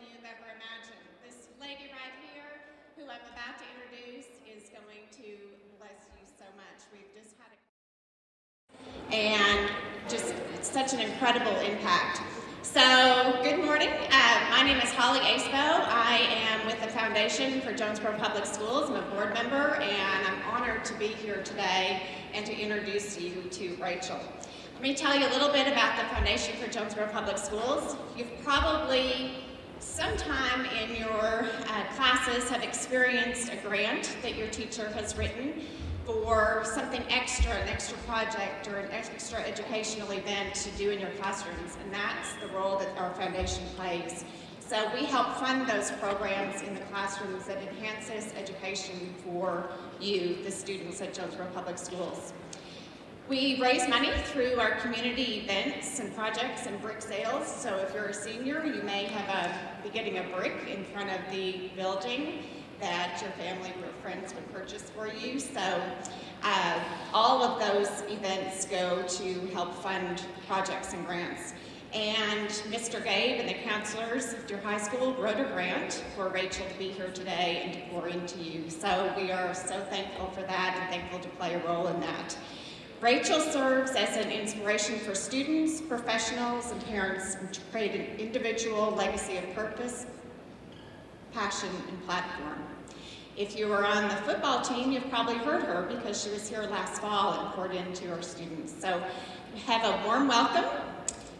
you've ever imagined. This lady right here, who I'm about to introduce, is going to bless you so much. We've just had and just such an incredible impact. So, good morning. My name is Holly Acebo. I am with the Foundation for Jonesboro Public Schools. I'm a board member, and I'm honored to be here today and to introduce you to Rachel. Let me tell you a little bit about the Foundation for Jonesboro Public Schools. You've probably sometime in your classes have experienced a grant that your teacher has written for something extra, an extra project or an extra educational event to do in your classrooms, and that's the role that our foundation plays. So we help fund those programs in the classrooms that enhances education for you, the students at Jonesboro Public Schools. We raise money through our community events and projects and brick sales. So if you're a senior, you may be getting a brick in front of the building that your family or friends would purchase for you. So all of those events go to help fund projects and grants. And Mr. Gabe and the counselors at your high school wrote a grant for Rachel to be here today and to pour into you. So we are so thankful for that and thankful to play a role in that. Rachel serves as an inspiration for students, professionals, and parents to create an individual legacy of purpose, passion, and platform. If you were on the football team, you've probably heard her because she was here last fall and poured into our students. So have a warm welcome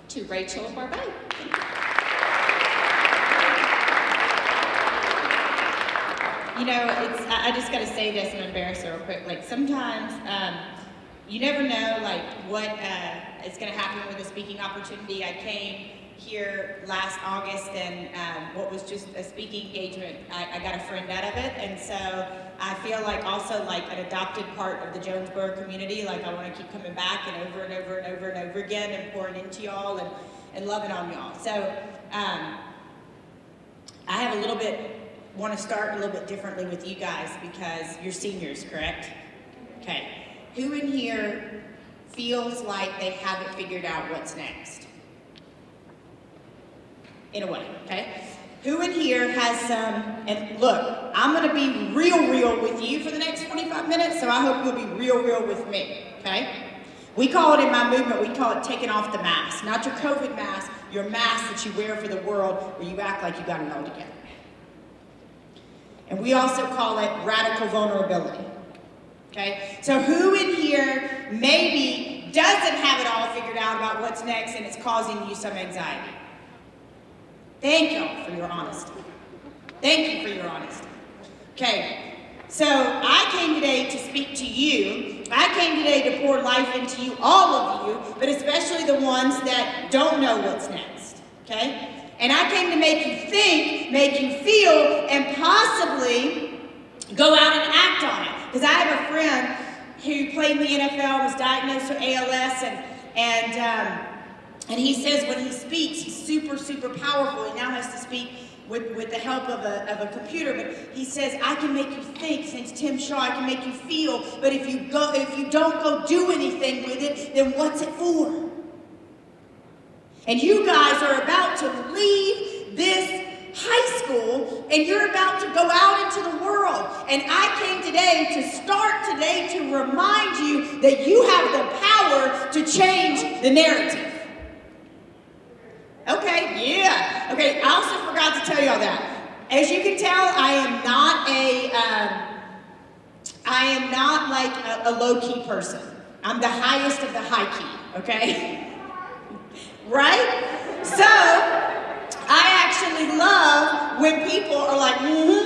to Rachel Baribeau. You know, I just got to say this and embarrass her real quick. Like sometimes, you never know like what is going to happen with a speaking opportunity. I came here last August and what was just a speaking engagement, I got a friend out of it, and so I feel like also like an adopted part of the Jonesboro community. Like I want to keep coming back and over and over and over and over again and pouring into y'all and loving on y'all. So I have want to start a little bit differently with you guys because you're seniors, correct? Okay. Who in here feels like they haven't figured out what's next? In a way, okay? Who in here has some, and look, I'm gonna be real with you for the next 45 minutes, so I hope you'll be real with me, okay? We call it in my movement, we call it taking off the mask. Not your COVID mask, your mask that you wear for the world where you act like you got it all together. And we also call it radical vulnerability. Okay, so who in here maybe doesn't have it all figured out about what's next and it's causing you some anxiety? Thank y'all for your honesty. Thank you for your honesty. Okay, so I came today to speak to you. I came today to pour life into you, all of you, but especially the ones that don't know what's next, okay? And I came to make you think, make you feel, and possibly go out and act on it. Because I have a friend who played in the NFL, was diagnosed with ALS, and he says when he speaks, he's super powerful. He now has to speak with the help of a computer, but he says, I can make you think, since Tim Shaw, I can make you feel, but if you don't go do anything with it, then what's it for? And you guys are about to leave this high school, and you're about to go out into the world. And I came today to remind you that you have the power to change the narrative. Okay, yeah. Okay, I also forgot to tell y'all that. As you can tell, I am not like a low-key person. I'm the highest of the high key, okay? Right? So, I actually love when people are like,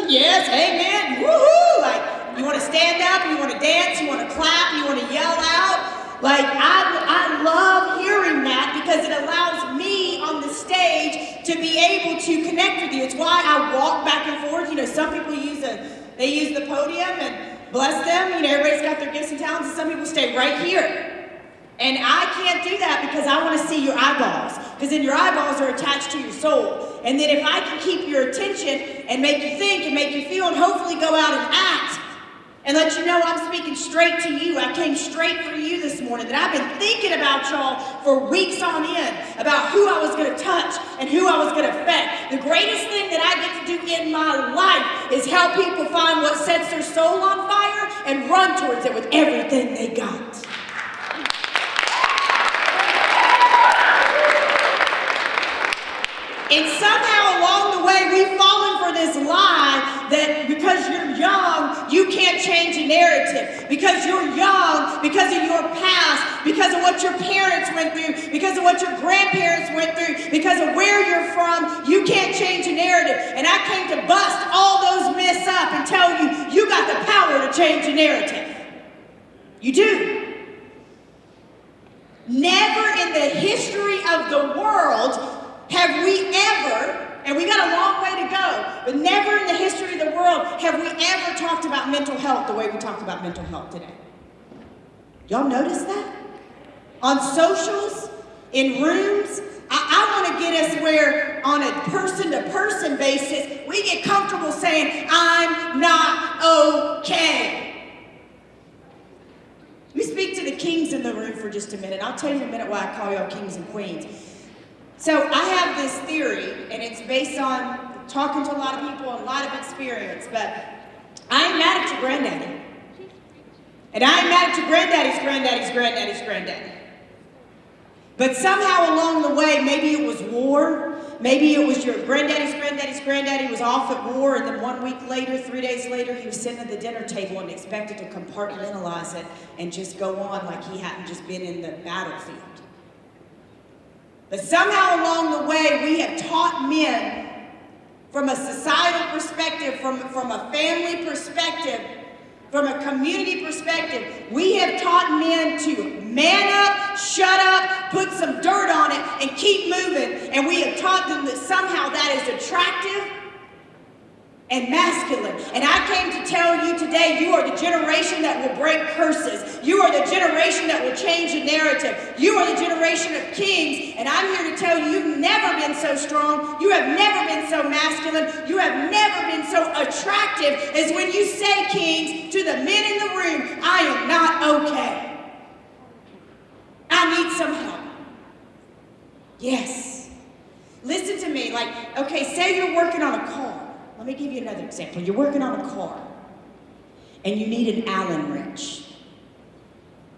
yes, amen, woohoo, like, you want to stand up, you want to dance, you want to clap, you want to yell out. Like, I love hearing that because it allows me on the stage to be able to connect with you. It's why I walk back and forth. You know, some people use the podium, and bless them, you know, everybody's got their gifts and talents, and some people stay right here. And I can't do that because I want to see your eyeballs, because then your eyeballs are attached to your soul. And then if I can keep your attention and make you think and make you feel and hopefully go out and act, and let you know I'm speaking straight to you. I came straight for you this morning, that I've been thinking about y'all for weeks on end, about who I was going to touch and who I was going to affect. The greatest thing that I get to do in my life is help people find what sets their soul on fire and run towards it with everything they got. And somehow along the way, we've fallen for this lie that because you're young, you can't change a narrative. Because you're young, because of your past, because of what your parents went through, because of what your grandparents went through, because of where you're from, you can't change a narrative. And I came to bust all those myths up and tell you, you got the power to change a narrative. You do. Never in the history of the world have we ever, and we got a long way to go, but never in the history of the world have we ever talked about mental health the way we talked about mental health today. Y'all notice that? On socials, in rooms, I want to get us where on a person-to-person basis, we get comfortable saying, I'm not okay. Let me speak to the kings in the room for just a minute. I'll tell you in a minute why I call y'all kings and queens. So I have this theory, and it's based on talking to a lot of people and a lot of experience, but I ain't mad at your granddaddy. And I ain't mad at your granddaddy's granddaddy's granddaddy's granddaddy. But somehow along the way, maybe it was war, maybe it was your granddaddy's granddaddy's granddaddy was off at war, and then 1 week later, 3 days later, he was sitting at the dinner table and expected to compartmentalize it and just go on like he hadn't just been in the battlefield. But somehow along the way, we have taught men from a societal perspective, from a family perspective, from a community perspective, we have taught men to man up, shut up, put some dirt on it, and keep moving. And we have taught them that somehow that is attractive and masculine. And I came to tell you today, you are the generation that will break curses. You are the generation that will change the narrative. You are the generation of kings. And I'm here to tell you, you've never been so strong. You have never been so masculine. You have never been so attractive as when you say, kings, to the men in the room, I am not okay. I need some help. Yes. Listen to me. Like, okay, say you're working on a car. Let me give you another example. You're working on a car, and you need an Allen wrench.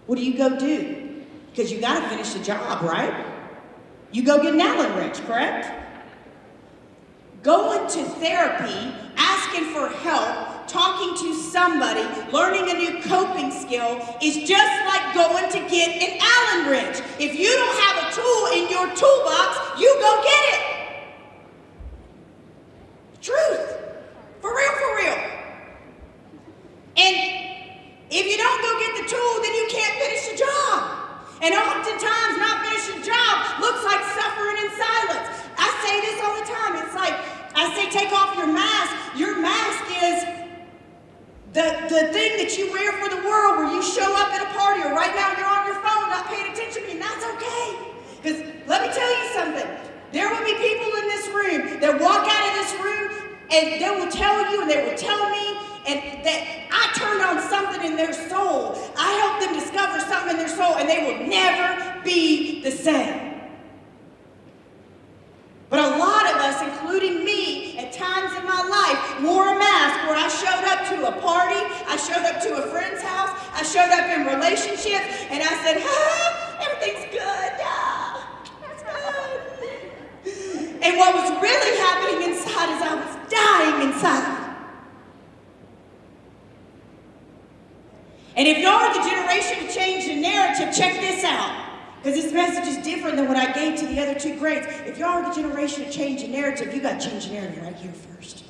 What do you go do? Because you got to finish the job, right? You go get an Allen wrench, correct? Going to therapy, asking for help, talking to somebody, learning a new coping skill is just like going to get an Allen wrench. If you don't have a tool in your toolbox, you go get it. Truth. For real, for real. And if you don't go get the tool, then you can't finish the job. And oftentimes, not finishing the job looks like suffering in silence. I say this all the time. It's like, I say, take off your mask. Your mask is the thing that you wear for the world, where you show up at a party, or right now you're on your phone not paying attention to me, and that's okay. Because let me tell you something. There will be people in this room that walk out of this room and they will tell you and they will tell me and that I turned on something in their soul. I helped them discover something in their soul, and they will never be the same. But a lot of us, including me, at times in my life, wore a mask where I showed up to a party, I showed up to a friend's house, I showed up in relationships, and I said, everything's good, that's good. And what was really happening inside is I was dying inside. And if y'all are the generation to change the narrative, check this out. Because this message is different than what I gave to the other two grades. If y'all are the generation to change the narrative, you got to change the narrative right here first.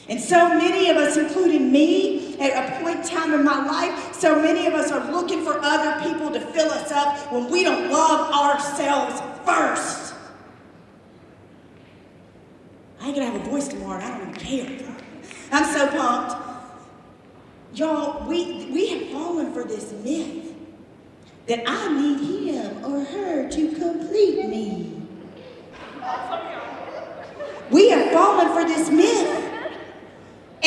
And so many of us, including me, at a point in time in my life, so many of us are looking for other people to fill us up when we don't love ourselves first. I ain't going to have a voice tomorrow, and I don't even care. I'm so pumped. Y'all, we have fallen for this myth that I need him or her to complete me. We have fallen for this myth.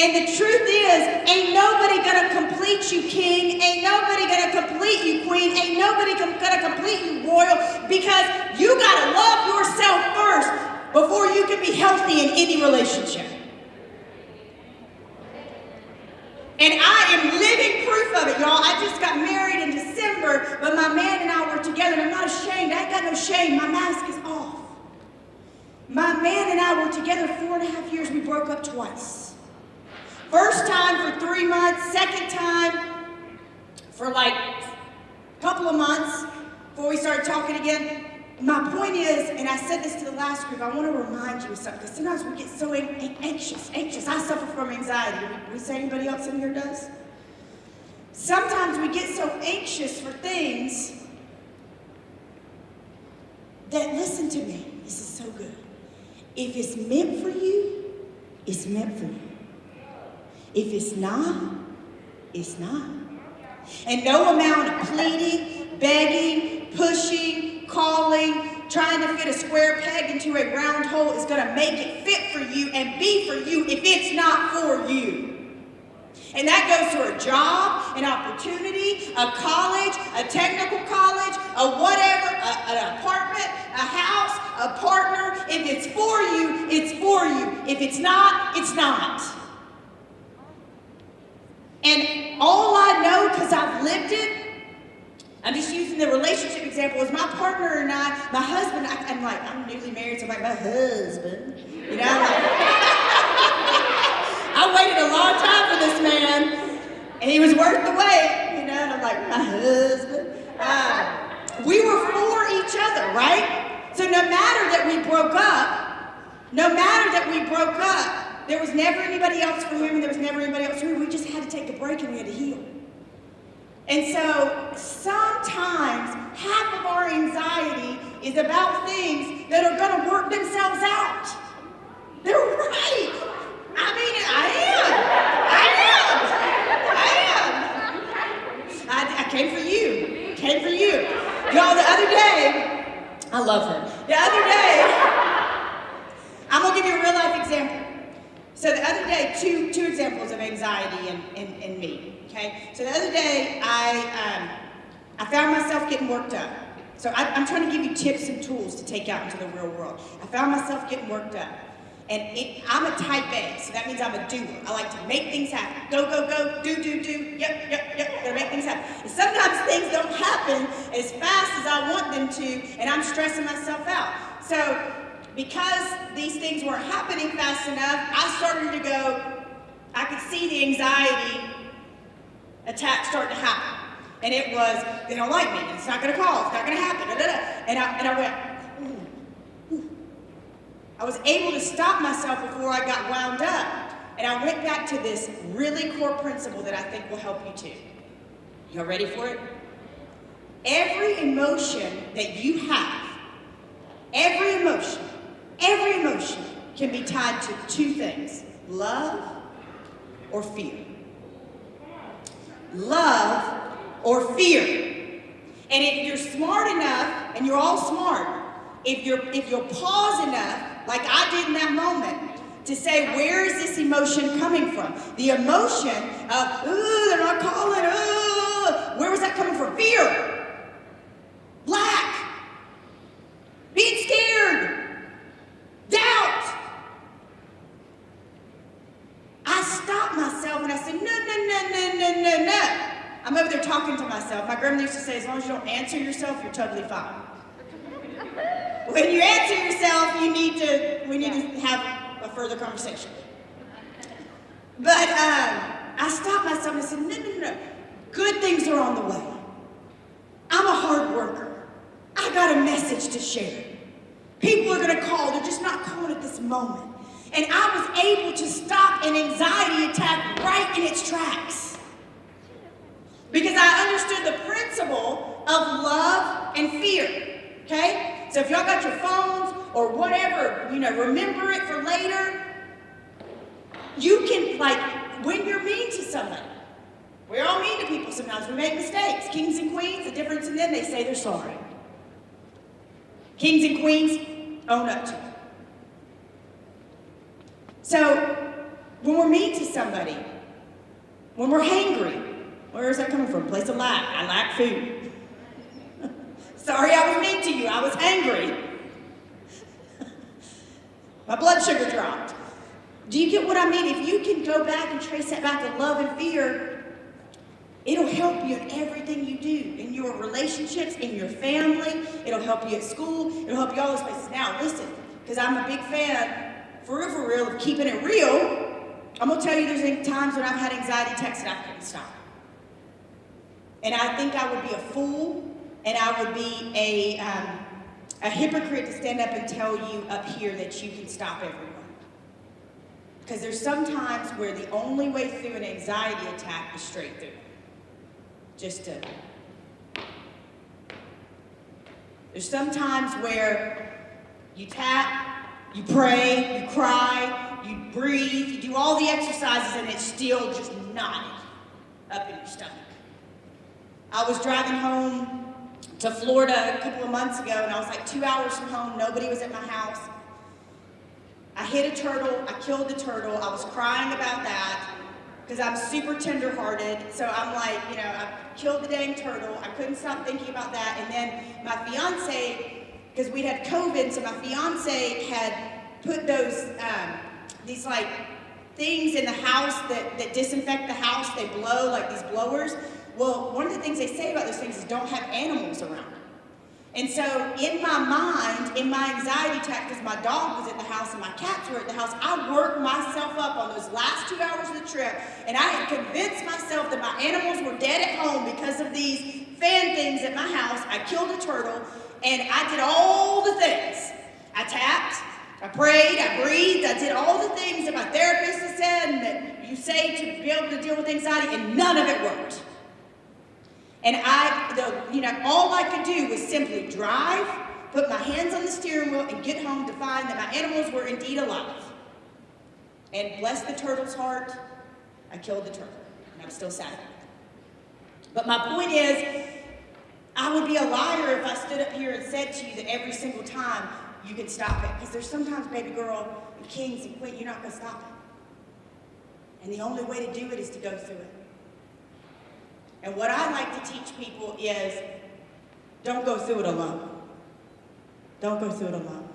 And the truth is, ain't nobody gonna complete you, king. Ain't nobody gonna complete you, queen. Ain't nobody gonna complete you, royal, because you gotta love yourself first before you can be healthy in any relationship. And I am living proof of it, y'all. I just got married in December, but my man and I were together, and I'm not ashamed. I ain't got no shame. My mask is off. My man and I were together 4.5 years. We broke up twice. First time for 3 months, second time for like a couple of months before we started talking again. My point is, and I said this to the last group, I want to remind you of something, because sometimes we get so anxious. I suffer from anxiety. We say anybody else in here does? Sometimes we get so anxious for things that, listen to me, this is so good. If it's meant for you, it's meant for you. If it's not, it's not. And no amount of pleading, begging, pushing, calling, trying to fit a square peg into a round hole is going to make it fit for you and be for you if it's not for you. And that goes to a job, an opportunity, a college, a technical college, a whatever, an apartment, a house, a partner. If it's for you, it's for you. If it's not, it's not. And all I know, because I've lived it, I'm just using the relationship example, is my partner and I, my husband, I'm newly married, so I'm like, my husband, you know? I waited a long time for this man, and he was worth the wait, you know, and I'm like, my husband. We were for each other, right? So no matter that we broke up, there was never anybody else for him, and there was never anybody else for me. We just had to take a break, and we had to heal. And so sometimes half of our anxiety is about things that are going to work themselves out. They're right. I mean, I came for you. Came for you. Y'all, the other day, I love her. The other day, I'm going to give you a real life example. So the other day, two examples of anxiety in me, okay? So the other day, I found myself getting worked up. So I'm trying to give you tips and tools to take out into the real world. I found myself getting worked up. And I'm a type A, so that means I'm a doer. I like to make things happen. Go, go, go, do, yep, gotta make things happen. And sometimes things don't happen as fast as I want them to, and I'm stressing myself out. So because these things weren't happening fast enough, I started to go, I could see the anxiety attack start to happen. And it was, they don't like me, it's not gonna call, it's not gonna happen, da, da, da. And I went, ooh. I was able to stop myself before I got wound up. And I went back to this really core principle that I think will help you too. Y'all ready for it? Every emotion that you have, every emotion can be tied to two things: love or fear. Love or fear. And if you're smart enough, and you're all smart, if you'll pause enough, like I did in that moment, to say, where is this emotion coming from? The emotion of, ooh, they're not calling, ooh, where was that coming from? Fear, lack, being scared, doubt. I stopped myself and I said, no. I'm over there talking to myself. My grandmother used to say, as long as you don't answer yourself, you're totally fine. When you answer yourself, we need to have a further conversation. But I stopped myself and I said, no. Good things are on the way. I'm a hard worker. I got a message to share. People are going to call. They're just not calling at this moment. And I was able to stop an anxiety attack right in its tracks. Because I understood the principle of love and fear. Okay? So if y'all got your phones or whatever, remember it for later. You can, when you're mean to somebody, we're all mean to people sometimes. We make mistakes. Kings and queens, the difference in them, they say they're sorry. Kings and queens own up to it. So when we're mean to somebody, when we're hangry. Where is that coming from? Place of lack. I lack food. Sorry I was mean to you. I was hangry. My blood sugar dropped. Do you get what I mean? If you can go back and trace that back to love and fear, it'll help you in everything you do, in your relationships, in your family. It'll help you at school. It'll help you all those places. Now, listen, because I'm a big fan, for real, of keeping it real, I'm going to tell you there's times when I've had anxiety attacks that I couldn't stop. And I think I would be a fool, and I would be a hypocrite to stand up and tell you up here that you can stop everyone. Because there's some times where the only way through an anxiety attack is straight through. There's some times where you tap, you pray, you cry, you breathe, you do all the exercises, and it's still just knotted up in your stomach. I was driving home to Florida a couple of months ago, and I was like 2 hours from home. Nobody was at my house. I hit a turtle. I killed the turtle. I was crying about that because I'm super tender-hearted. So I'm like, I killed the dang turtle. I couldn't stop thinking about that. And then my fiance, because we'd had COVID, so my fiance had put those, these like things in the house that disinfect the house. They blow, like these blowers. Well, one of the things they say about those things is don't have animals around. And so in my mind, in my anxiety attack, because my dog was at the house and my cats were at the house, I worked myself up on those last 2 hours of the trip, and I had convinced myself that my animals were dead at home because of these fan things at my house. I killed a turtle, and I did all the things. I tapped, I prayed, I breathed, I did all the things that my therapist has said and that you say to be able to deal with anxiety, and none of it worked. And all I could do was simply drive, put my hands on the steering wheel, and get home to find that my animals were indeed alive. And bless the turtle's heart, I killed the turtle, and I'm still sad. But my point is, I would be a liar if I stood up here and said to you that every single time you can stop it. Because there's sometimes, baby girl, and kings and queens, you're not going to stop it. And the only way to do it is to go through it. And what I like to teach people is, don't go through it alone. Don't go through it alone.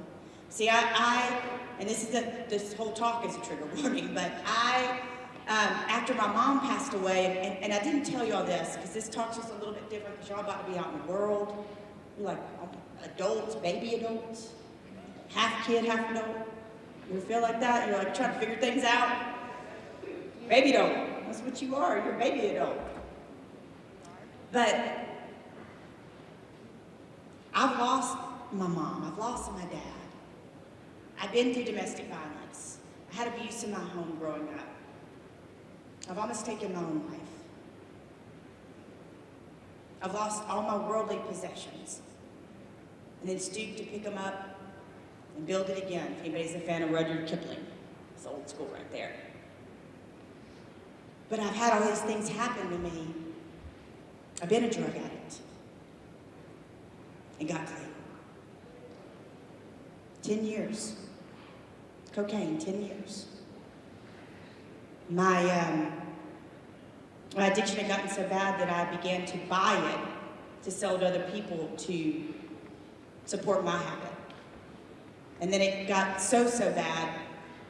See, and this whole talk is a trigger warning, but after my mom passed away, and I didn't tell you all this, because this talk's just a little bit different, because y'all about to be out in the world. You're like adults, baby adults, half kid, half adult. You ever feel like that? You're like trying to figure things out? Baby adult, that's what you are, you're a baby adult. But I've lost my mom, I've lost my dad. I've been through domestic violence. I had abuse in my home growing up. I've almost taken my own life. I've lost all my worldly possessions and then stooped to pick them up and build it again. If anybody's a fan of Rudyard Kipling, it's old school right there. But I've had all these things happen to me. I've been a drug addict and got clean. 10 years. Cocaine, 10 years. My addiction had gotten so bad that I began to buy it to sell to other people to support my habit. And then it got so bad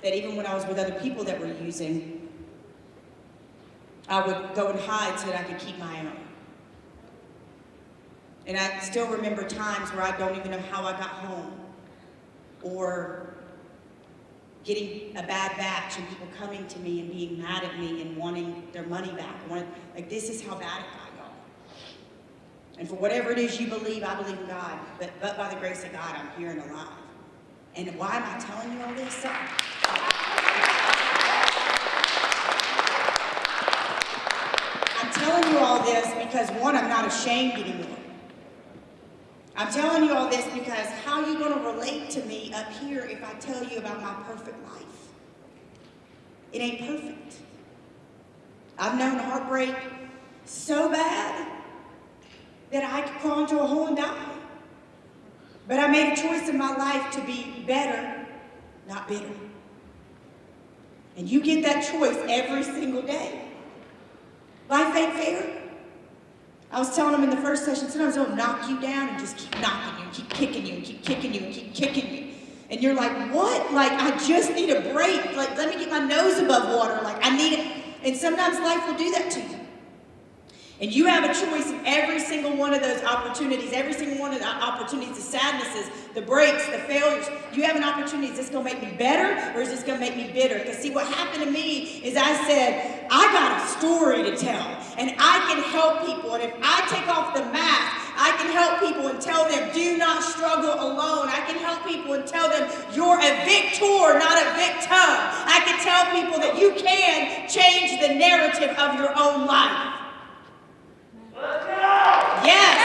that even when I was with other people that were using, I would go and hide so that I could keep my own. And I still remember times where I don't even know how I got home, or getting a bad batch and people coming to me and being mad at me and wanting their money back. Like, this is how bad it got, y'all. And for whatever it is you believe, I believe in God. But by the grace of God, I'm here and alive. And why am I telling you all this? I'm telling you all this because, one, I'm not ashamed anymore. I'm telling you all this because how are you going to relate to me up here if I tell you about my perfect life? It ain't perfect. I've known heartbreak so bad that I could crawl into a hole and die. But I made a choice in my life to be better, not bitter. And you get that choice every single day. Life ain't fair. I was telling them in the first session, sometimes they'll knock you down and just keep knocking you, and keep kicking you, and keep kicking you, and keep kicking you. And you're like, what? Like, I just need a break. Like, let me get my nose above water. Like, I need it. And sometimes life will do that to you. And you have a choice in every single one of those opportunities, every single one of the opportunities, the sadnesses, the breaks, the failures. You have an opportunity. Is this going to make me better, or is this going to make me bitter? Because see, what happened to me is I said, I got a story to tell, and I can help people. And if I take off the mask, I can help people and tell them, do not struggle alone. I can help people and tell them, you're a victor, not a victim. I can tell people that you can change the narrative of your own life. Yes.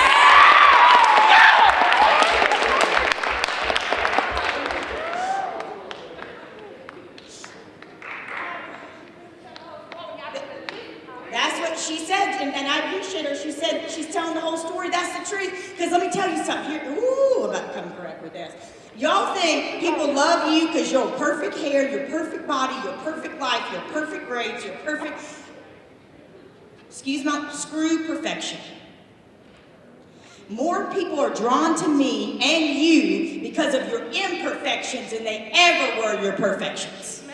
That's what she said, and I appreciate her. She said she's telling the whole story. That's the truth. Because let me tell you something. Here, I'm about to come correct with this. Y'all think people love you because your perfect hair, your perfect body, your perfect life, your perfect grades, your perfect, screw perfection. More people are drawn to me and you because of your imperfections than they ever were your perfections.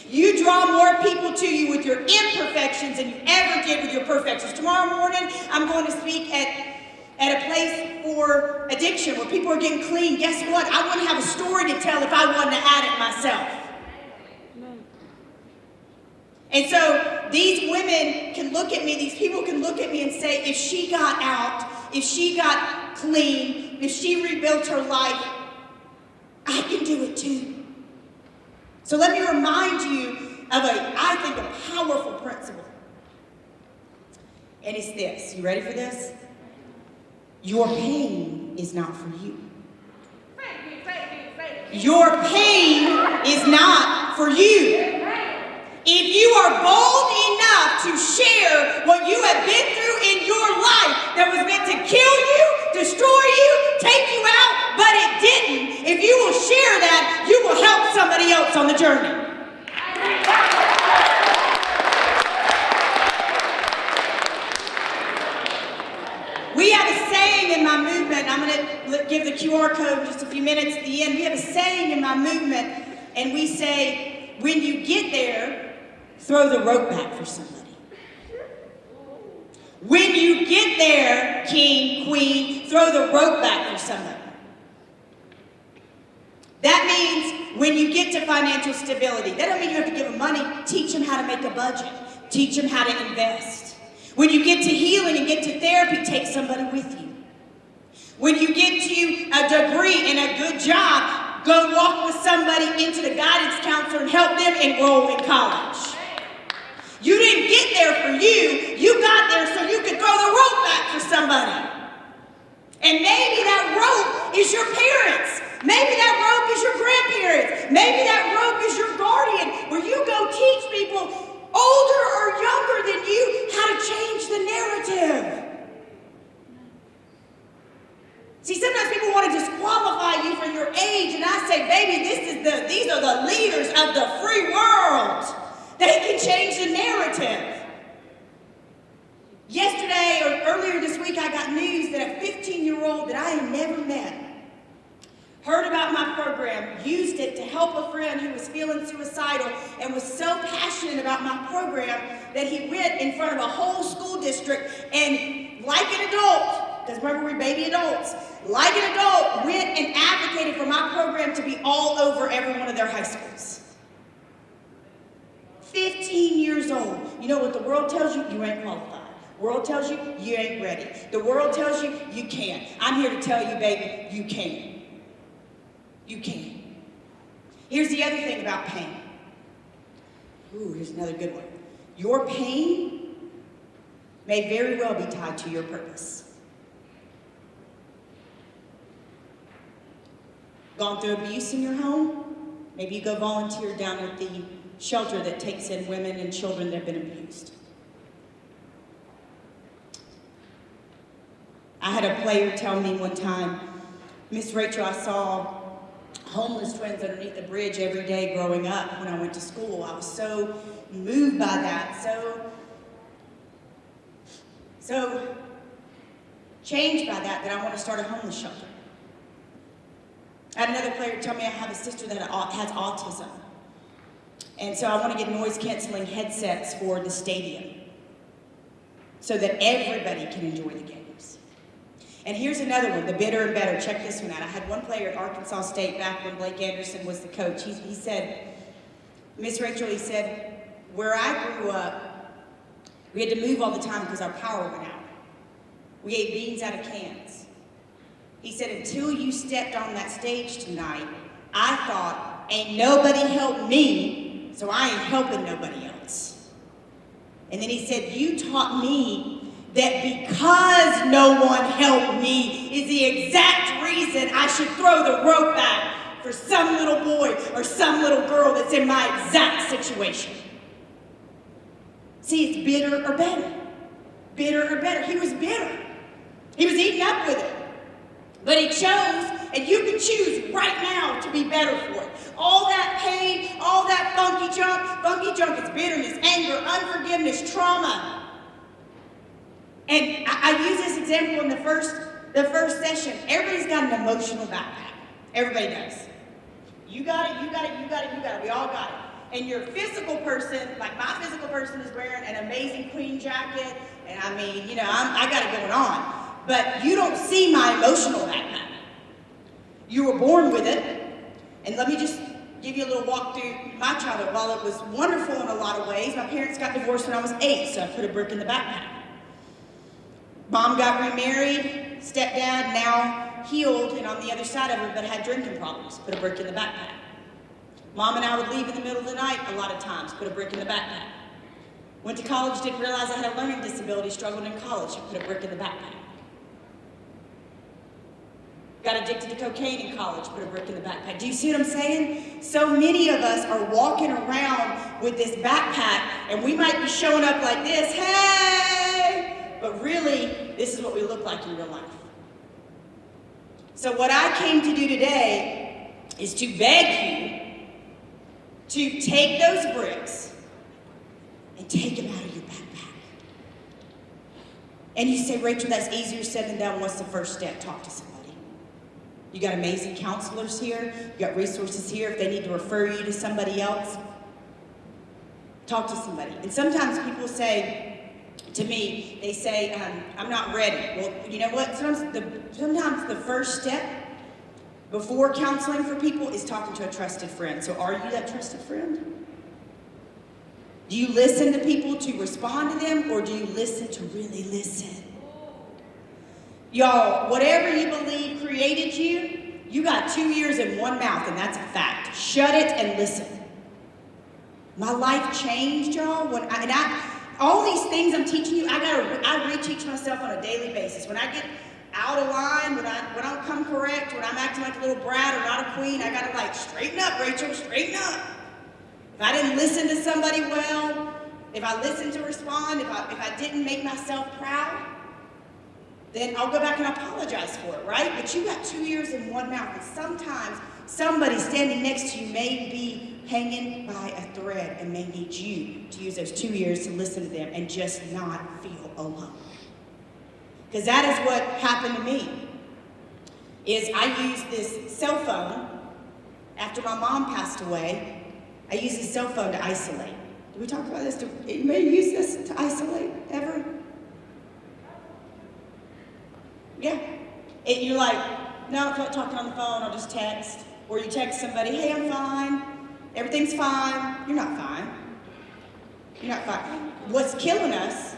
You draw more people to you with your imperfections than you ever did with your perfections. Tomorrow morning, I'm going to speak at a place for addiction where people are getting clean. Guess what? I wouldn't have a story to tell if I wasn't an addict myself. And so these women can look at me, these people can look at me and say, if she got out, if she got clean, if she rebuilt her life, I can do it too. So let me remind you of I think, a powerful principle. And it's this. You ready for this? Your pain is not for you. Your pain is not for you. If you are bold enough to share what you have been through in your life that was meant to kill you, destroy you, take you out, but it didn't, if you will share that, you will help somebody else on the journey. We have a saying in my movement, I'm going to give the QR code in just a few minutes at the end. We have a saying in my movement, and we say, when you get there, throw the rope back for somebody. When you get there, king, queen, throw the rope back for somebody. That means when you get to financial stability, that doesn't mean you have to give them money. Teach them how to make a budget. Teach them how to invest. When you get to healing and get to therapy, take somebody with you. When you get to a degree and a good job, go walk with somebody into the guidance counselor and help them enroll in college. You didn't get there for you. You got there so you could throw the rope back for somebody. And maybe that rope is your parents. Maybe that rope is your grandparents. Maybe that rope is your guardian, where you go teach people older or younger than you how to change the narrative. See, sometimes people want to disqualify you for your age, and I say, baby, these are the leaders of the free world. They can change the narrative. Yesterday or earlier this week, I got news that a 15-year-old that I had never met heard about my program, used it to help a friend who was feeling suicidal, and was so passionate about my program that he went in front of a whole school district and, like an adult, because remember we're baby adults, like an adult, went and advocated for my program to be all over every one of their high schools. 15 years old. You know what the world tells you? You ain't qualified. The world tells you, you ain't ready. The world tells you, you can't. I'm here to tell you, baby, you can. You can. Here's the other thing about pain. Ooh, here's another good one. Your pain may very well be tied to your purpose. Gone through abuse in your home? Maybe you go volunteer down at the shelter that takes in women and children that have been abused. I had a player tell me one time, Miss Rachel, I saw homeless twins underneath the bridge every day growing up when I went to school. I was so moved by that, so changed by that I want to start a homeless shelter. I had another player tell me I have a sister that has autism. And so I want to get noise-canceling headsets for the stadium so that everybody can enjoy the games. And here's another one, the bitter and better. Check this one out. I had one player at Arkansas State back when Blake Anderson was the coach. He said, Miss Rachel, he said, where I grew up, we had to move all the time because our power went out. We ate beans out of cans. He said, until you stepped on that stage tonight, I thought, ain't nobody helped me, so I ain't helping nobody else. And then he said, you taught me that because no one helped me is the exact reason I should throw the rope back for some little boy or some little girl that's in my exact situation. See, it's bitter or better. Bitter or better. He was bitter. He was eating up with it. But he chose, and you can choose right now to be better for it. All that pain, all that funky junk is bitterness, anger, unforgiveness, trauma. And I use this example in the first session. Everybody's got an emotional backpack. Everybody does. You got it, you got it, you got it, you got it. We all got it. And your physical person, like my physical person is wearing an amazing queen jacket, and I mean, you know, I got it going on. But you don't see my emotional backpack. You were born with it. And let me just give you a little walk through my childhood. While it was wonderful in a lot of ways, my parents got divorced when I was 8, so I put a brick in the backpack. Mom got remarried, stepdad now healed and on the other side of it, but had drinking problems, put a brick in the backpack. Mom and I would leave in the middle of the night a lot of times, put a brick in the backpack. Went to college, didn't realize I had a learning disability, struggled in college, put a brick in the backpack. Got addicted to cocaine in college, put a brick in the backpack. Do you see what I'm saying? So many of us are walking around with this backpack, and we might be showing up like this, hey! But really, this is what we look like in real life. So what I came to do today is to beg you to take those bricks and take them out of your backpack. And you say, Rachel, that's easier said than done. What's the first step? Talk to somebody. You got amazing counselors here. You got resources here. If they need to refer you to somebody else, talk to somebody. And sometimes people say to me, they say, I'm not ready. Well, you know what? Sometimes the first step before counseling for people is talking to a trusted friend. So are you that trusted friend? Do you listen to people to respond to them, or do you listen to really listen? Y'all, whatever you believe created you, you got 2 ears and one mouth, and that's a fact. Shut it and listen. My life changed, y'all. All these things I'm teaching you, I reteach myself on a daily basis. When I get out of line, when I don't come correct, when I'm acting like a little brat or not a queen, I gotta like, straighten up, Rachel, straighten up. If I didn't listen to somebody well, if I listened to respond, if I didn't make myself proud, then I'll go back and apologize for it, right? But you got 2 ears and one mouth, and sometimes somebody standing next to you may be hanging by a thread and may need you to use those 2 ears to listen to them and just not feel alone. Because that is what happened to me, is I used this cell phone after my mom passed away. I used this cell phone to isolate. Did we talk about this? Did anybody use this to isolate ever? Yeah. And you're like, no, I'm not talking on the phone, I'll just text. Or you text somebody, hey, I'm fine. Everything's fine. You're not fine. You're not fine. What's killing us,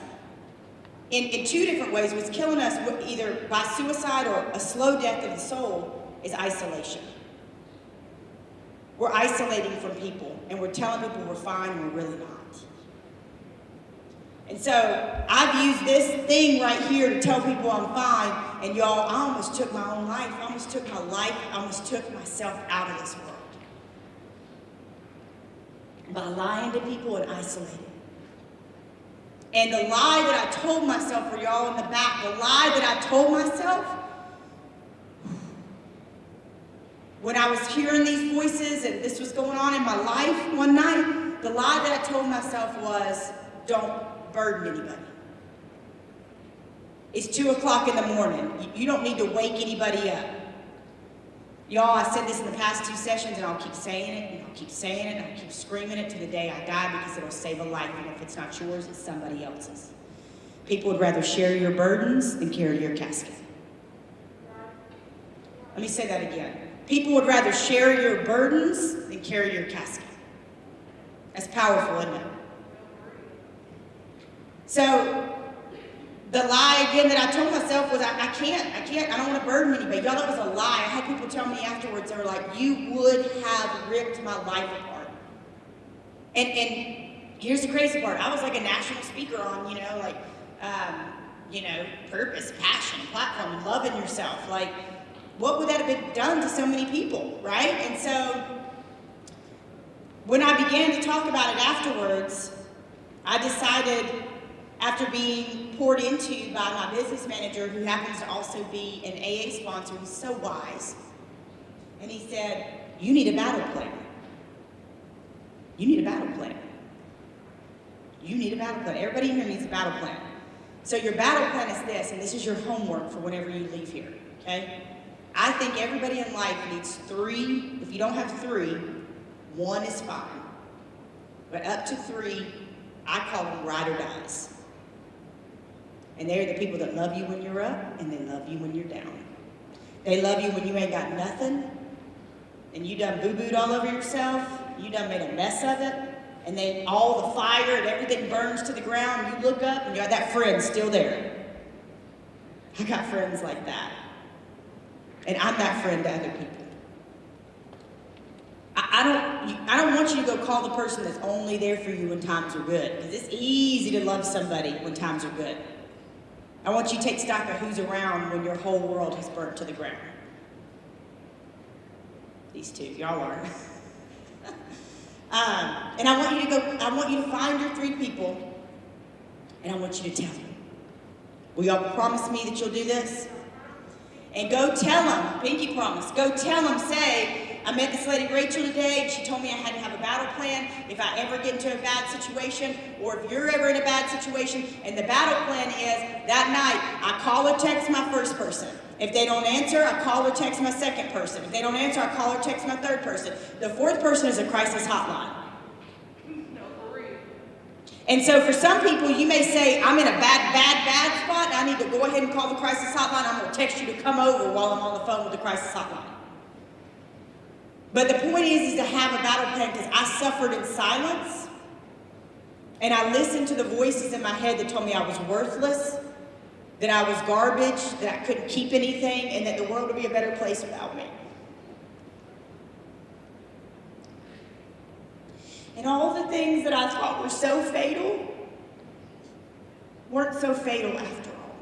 in 2 different ways, what's killing us either by suicide or a slow death of the soul is isolation. We're isolating from people, and we're telling people we're fine, and we're really not. And so I've used this thing right here to tell people I'm fine, and y'all, I almost took my own life. I almost took my life. I almost took myself out of this world by lying to people and isolating. And the lie that I told myself, for y'all in the back, the lie that I told myself when I was hearing these voices and this was going on in my life one night, the lie that I told myself was, don't burden anybody. It's 2 o'clock in the morning. You don't need to wake anybody up. Y'all, I said this in the past 2 sessions, and I'll keep saying it, and I'll keep saying it, and I'll keep screaming it to the day I die, because it'll save a life, and if it's not yours, it's somebody else's. People would rather share your burdens than carry your casket. Let me say that again. People would rather share your burdens than carry your casket. That's powerful, isn't it? So, the lie again that I told myself was, I can't, I don't want to burden anybody. Y'all, that was a lie. I had people tell me afterwards, they were like, you would have ripped my life apart. And here's the crazy part. I was like a national speaker on, purpose, passion, platform, loving yourself. Like, what would that have been done to so many people, right? And so, when I began to talk about it afterwards, I decided, after being poured into by my business manager, who happens to also be an AA sponsor, he's so wise. And he said, you need a battle plan. You need a battle plan. You need a battle plan. Everybody here needs a battle plan. So your battle plan is this, and this is your homework for whenever you leave here, okay? I think everybody in life needs 3. If you don't have 3, 1 is fine. But up to 3, I call them ride or dies. And they're the people that love you when you're up, and they love you when you're down. They love you when you ain't got nothing, and you done boo-booed all over yourself, you done made a mess of it, and all the fire and everything burns to the ground, and you look up, and that friend's still there. I got friends like that. And I'm that friend to other people. I don't want you to go call the person that's only there for you when times are good, because it's easy to love somebody when times are good. I want you to take stock of who's around when your whole world has burnt to the ground. These 2, y'all are. And I want you to find your 3 people, and I want you to tell them. Will y'all promise me that you'll do this? And go tell them, pinky promise, go tell them, say, I met this lady Rachel today, and she told me I had to have a battle plan if I ever get into a bad situation, or if you're ever in a bad situation, and the battle plan is, that night, I call or text my first person. If they don't answer, I call or text my second person. If they don't answer, I call or text my third person. The 4th person is a crisis hotline. And so for some people, you may say, I'm in a bad spot, I need to go ahead and call the crisis hotline. I'm going to text you to come over while I'm on the phone with the crisis hotline. But the point is to have a battle plan, because I suffered in silence, and I listened to the voices in my head that told me I was worthless, that I was garbage, that I couldn't keep anything, and that the world would be a better place without me. And all the things that I thought were so fatal weren't so fatal after all.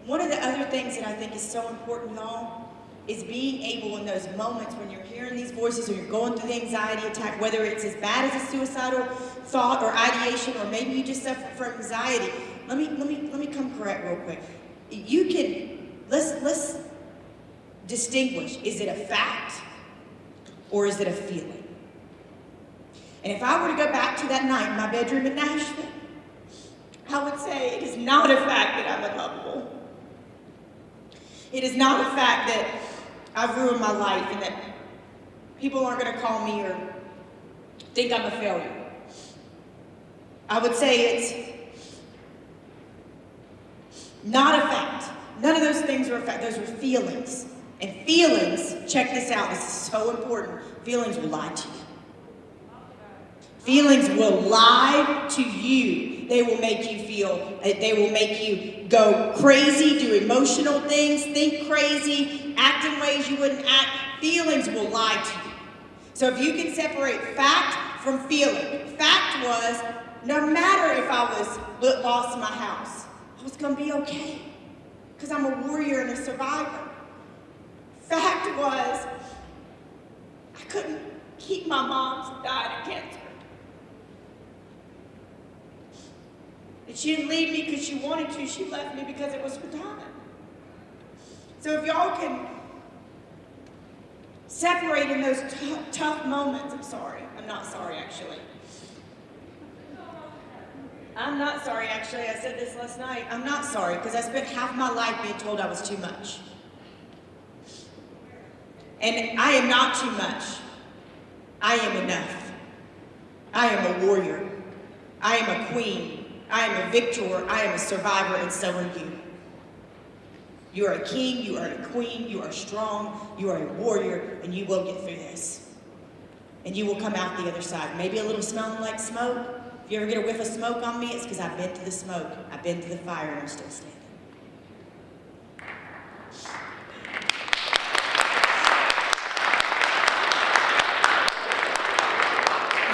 One of the other things that I think is so important, y'all, is being able in those moments when you're hearing these voices or you're going through the anxiety attack, whether it's as bad as a suicidal thought or ideation, or maybe you just suffer from anxiety. Let me come correct real quick. You can, let's distinguish, is it a fact or is it a feeling? And if I were to go back to that night in my bedroom in Nashville, I would say it is not a fact that I'm unlovable. It is not a fact that I've ruined my life and that people aren't going to call me or think I'm a failure. I would say it's not a fact. None of those things are a fact. Those are feelings. And feelings, check this out, this is so important, feelings will lie to you. Feelings will lie to you. They will make you feel, they will make you go crazy, do emotional things, think crazy, act in ways you wouldn't act. Feelings will lie to you. So if you can separate fact from feeling. Fact was, no matter if I lost my house, I was going to be okay. Because I'm a warrior and a survivor. Fact was, I couldn't keep my mom from dying of cancer. And she didn't leave me because she wanted to. She left me because it was her time. So if y'all can separate in those tough moments. I'm sorry. I'm not sorry, actually. I'm not sorry, actually. I said this last night. I'm not sorry, because I spent half my life being told I was too much. And I am not too much. I am enough. I am a warrior. I am a queen. I am a victor. I am a survivor, and so are you. You are a king, you are a queen, you are strong, you are a warrior, and you will get through this. And you will come out the other side. Maybe a little smelling like smoke. If you ever get a whiff of smoke on me, it's because I've been to the smoke. I've been to the fire, and I'm still standing.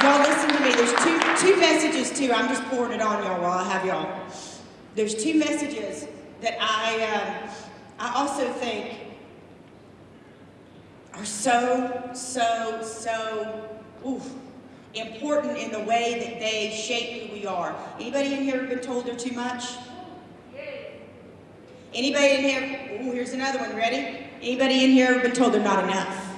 Y'all listen to me. There's two messages too. I'm just pouring it on y'all while I have y'all. There's two messages that I also think are so important in the way that they shape who we are. Anybody in here been told they're too much? Anybody in here? Ooh, here's another one. Ready? Anybody in here been told they're not enough?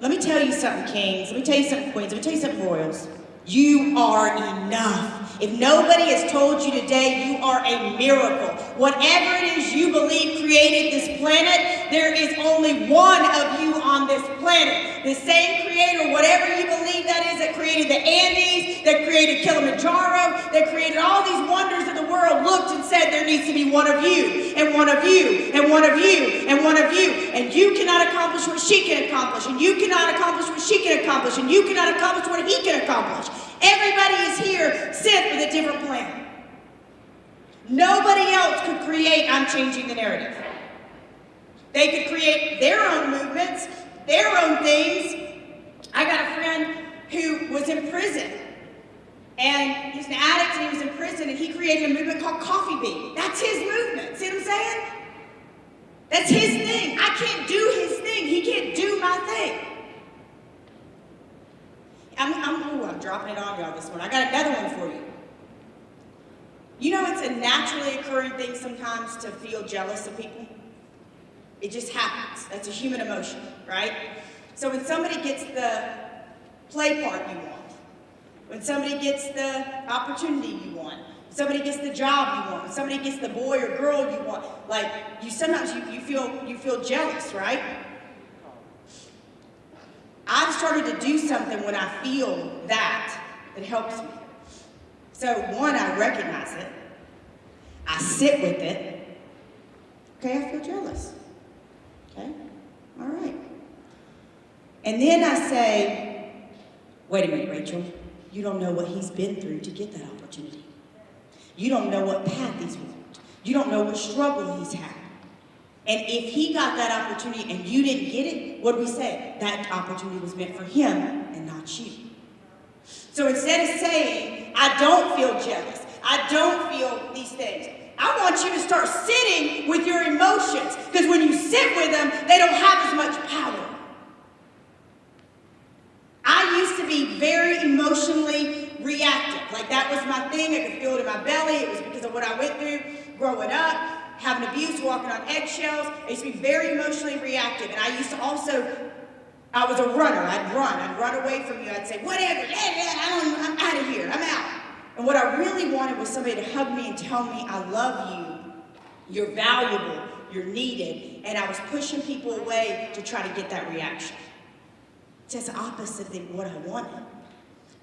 Let me tell you something, kings. Let me tell you something, queens. Let me tell you something, royals. You are enough. If nobody has told you today, you are a miracle. Whatever it is you believe created this planet, there is only one of you on this planet. The same creator, whatever you believe that is, that created the Andes, that created Kilimanjaro, that created all these wonders of the world, looked and said, there needs to be one of you, and one of you, and one of you, and one of you. And you cannot accomplish what she can accomplish, and you cannot accomplish what she can accomplish, and you cannot accomplish what he can accomplish. Everybody is here sent with a different plan. Nobody else could create I'm changing the narrative. They could create their own movements, their own things. I got a friend who was in prison, and he's an addict, and he was in prison, and he created a movement called Coffee Bean. That's his movement. See what I'm saying? That's his thing. I can't do his thing. He can't do my thing. I'm dropping it on y'all this one. I got another one for you. You know, it's a naturally occurring thing sometimes to feel jealous of people. It just happens. That's a human emotion, right? So when somebody gets the play part you want, when somebody gets the opportunity you want, when somebody gets the job you want, when somebody gets the boy or girl you want, like sometimes you feel jealous, right? I've started to do something when I feel that helps me. So one, I recognize it. I sit with it. Okay, I feel jealous. Okay, all right. And then I say, wait a minute, Rachel. You don't know what he's been through to get that opportunity. You don't know what path he's walked. You don't know what struggle he's had. And if he got that opportunity and you didn't get it, what do we say? That opportunity was meant for him and not you. So instead of saying, I don't feel jealous, I don't feel these things, I want you to start sitting with your emotions, because when you sit with them, they don't have as much power. I used to be very emotionally reactive. Like that was my thing. I could feel it in my belly. It was because of what I went through growing up. Having abuse, walking on eggshells. I used to be very emotionally reactive. And I used to also, I was a runner. I'd run away from you. I'd say, whatever, I'm out of here, I'm out. And what I really wanted was somebody to hug me and tell me, I love you, you're valuable, you're needed. And I was pushing people away to try to get that reaction. It's just the opposite of what I wanted.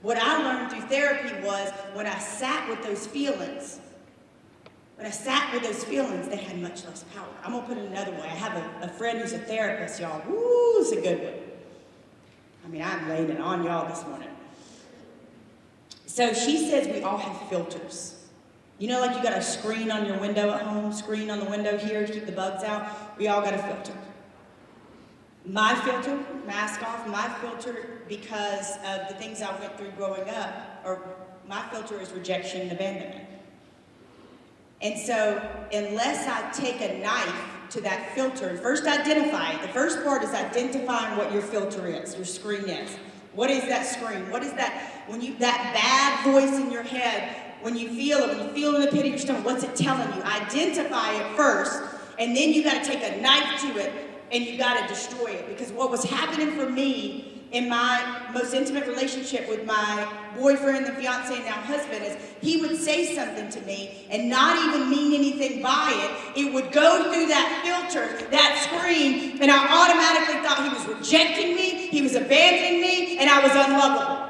What I learned through therapy was when I sat with those feelings, they had much less power. I'm going to put it another way. I have a friend who's a therapist, y'all. Woo, it's a good one. I mean, I'm laying it on y'all this morning. So she says we all have filters. You know, like you got a screen on your window at home, screen on the window here to keep the bugs out? We all got a filter. My filter, mask off, my filter, because of the things I went through growing up, or my filter is rejection and abandonment. And so, unless I take a knife to that filter, first identify it. The first part is identifying what your filter is, your screen is. What is that screen? What is that, that bad voice in your head when you feel it, when you feel in the pit of your stomach, what's it telling you? Identify it first, and then you got to take a knife to it, and you got to destroy it. Because what was happening for me in my most intimate relationship with my boyfriend, the fiance, and now husband, is he would say something to me and not even mean anything by it. It would go through that filter, that screen, and I automatically thought he was rejecting me, he was abandoning me, and I was unlovable.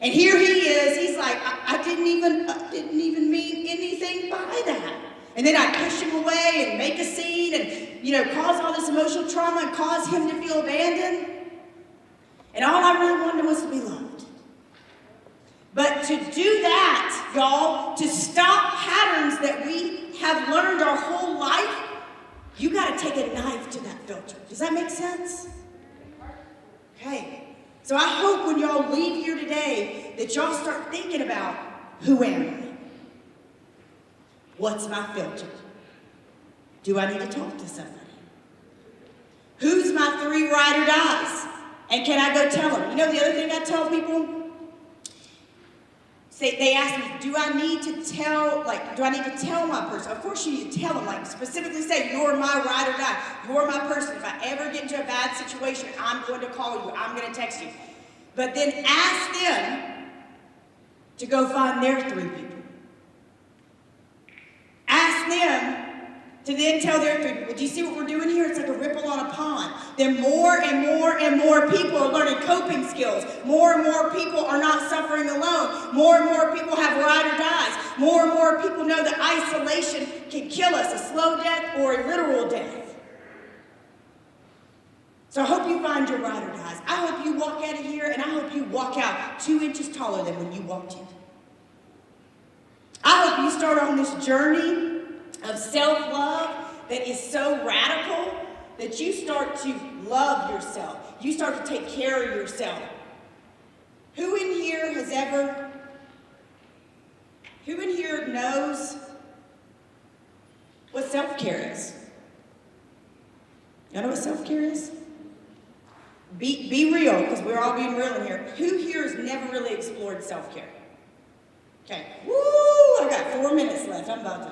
And here he is, he's like, I didn't even mean anything by that. And then I'd push him away and make a scene and, cause all this emotional trauma and cause him to feel abandoned. And all I really wanted was to be loved. But to do that, y'all, to stop patterns that we have learned our whole life, you got to take a knife to that filter. Does that make sense? Okay. So I hope when y'all leave here today that y'all start thinking about, who am I? What's my filter? Do I need to talk to somebody? Who's my 3 ride or dies? And can I go tell them? You know the other thing I tell people? They ask me, do I need to tell my person? Of course you need to tell them, specifically say, you're my ride or die. You're my person. If I ever get into a bad situation, I'm going to call you. I'm going to text you. But then ask them to go find their 3 people. Ask them to then tell their 3 people. Do you see what we're doing here? It's like a ripple on a pond. Then more and more and more people are learning coping skills. More and more people are not suffering alone. More and more people have ride or dies. More and more people know that isolation can kill us, a slow death or a literal death. So I hope you find your ride or dies. I hope you walk out of here, and I hope you walk out 2 inches taller than when you walked in. I hope you start on this journey of self-love that is so radical that you start to love yourself. You start to take care of yourself. Who in here knows what self-care is? Y'all know what self-care is? Be real, because we're all being real in here. Who here has never really explored self-care? Okay. Woo! I've got 4 minutes left. I'm about to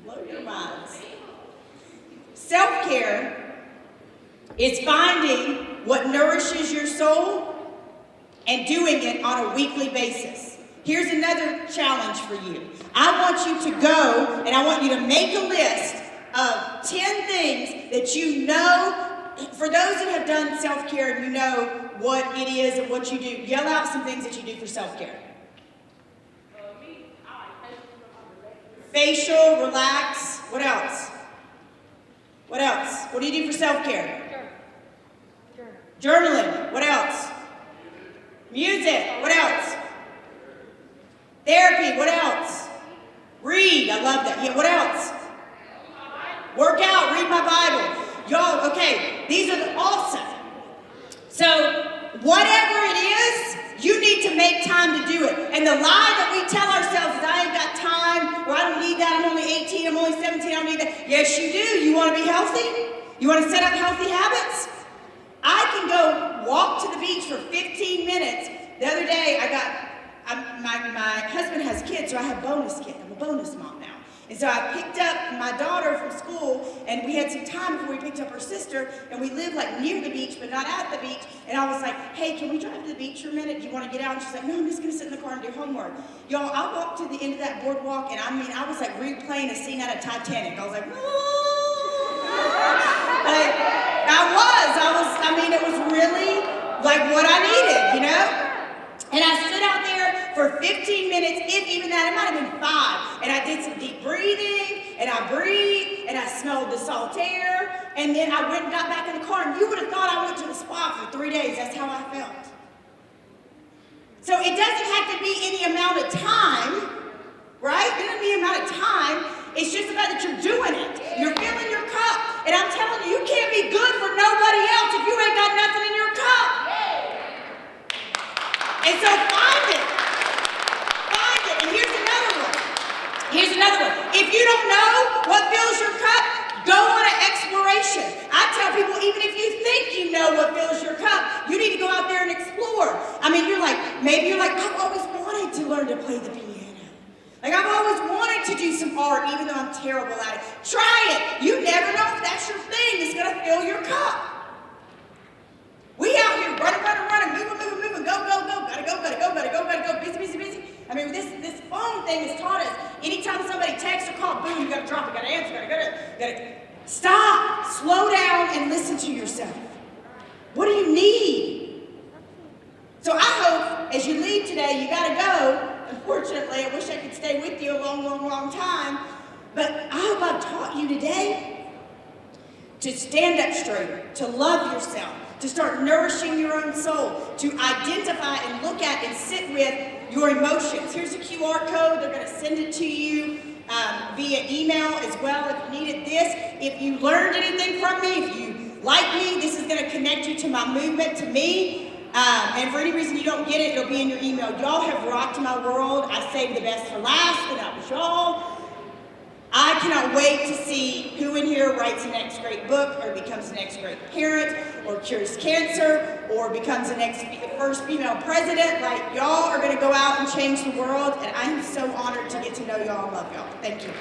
blow your minds. Self-care is finding what nourishes your soul and doing it on a weekly basis. Here's another challenge for you. I want you to go and I want you to make a list of 10 things that you know. For those that have done self-care and you know what it is and what you do, yell out some things that you do for self-care. Facial, relax. What else? What else? What do you do for self-care? Journaling. What else? Music. What else? Therapy. What else? Read. I love that. Yeah, what else? Work out. Read my Bible. Y'all, okay, these are awesome. So, whatever it is, you need to make time to do it. And the lie that we tell ourselves is, I ain't got time, or I don't need that, I'm only 18, I'm only 17, I don't need that. Yes, you do. You want to be healthy? You want to set up healthy habits? I can go walk to the beach for 15 minutes. The other day, my husband has kids, so I have bonus kids. I'm a bonus mom now. And so I picked up my daughter from school, and we had some time before we picked up her sister, and we lived near the beach, but not at the beach. And I was like, hey, can we drive to the beach for a minute? Do you want to get out? And she's like, no, I'm just going to sit in the car and do homework. Y'all, I walked to the end of that boardwalk, and I was replaying a scene out of Titanic. I was like, it was really what I needed, you know? And I stood out there for 15 minutes, if even that, it might have been 5. And I did some deep breathing, and I breathed, and I smelled the salt air, and then I went and got back in the car, and you would have thought I went to the spa for 3 days. That's how I felt. So it doesn't have to be any amount of time, right? It doesn't be an amount of time. It's just about that you're doing it. You're filling your cup. And I'm telling you, you can't be good for nobody else if you ain't got nothing in your cup. And so find it. Find it. And here's another one. If you don't know what fills your cup, go on an exploration. I tell people, even if you think you know what fills your cup, you need to go out there and explore. Maybe you're like, I've always wanted wanted to learn to play the piano. Like, I've always wanted to do some art, even though I'm terrible at it. Try it. You never know if that's your thing that's going to fill your cup. We out here running, moving, go, gotta go, busy. I mean, this phone thing has taught us, anytime somebody texts or calls, boom, you gotta drop it, gotta answer, gotta. Stop, slow down, and listen to yourself. What do you need? So I hope, as you leave today, you gotta go. Unfortunately, I wish I could stay with you a long time, but I hope I've taught you today to stand up straight, to love yourself, to start nourishing your own soul, to identify and look at and sit with your emotions. Here's a QR code. They're going to send it to you via email as well if you needed this. If you learned anything from me, if you like me, this is going to connect you to my movement, to me. And for any reason you don't get it, it'll be in your email. Y'all have rocked my world. I saved the best for last, and that was y'all. I cannot wait to see who in here writes the next great book, or becomes the next great parent, or cures cancer, or becomes the next first female president. Like, y'all are going to go out and change the world, and I am so honored to get to know y'all and love y'all. Thank you.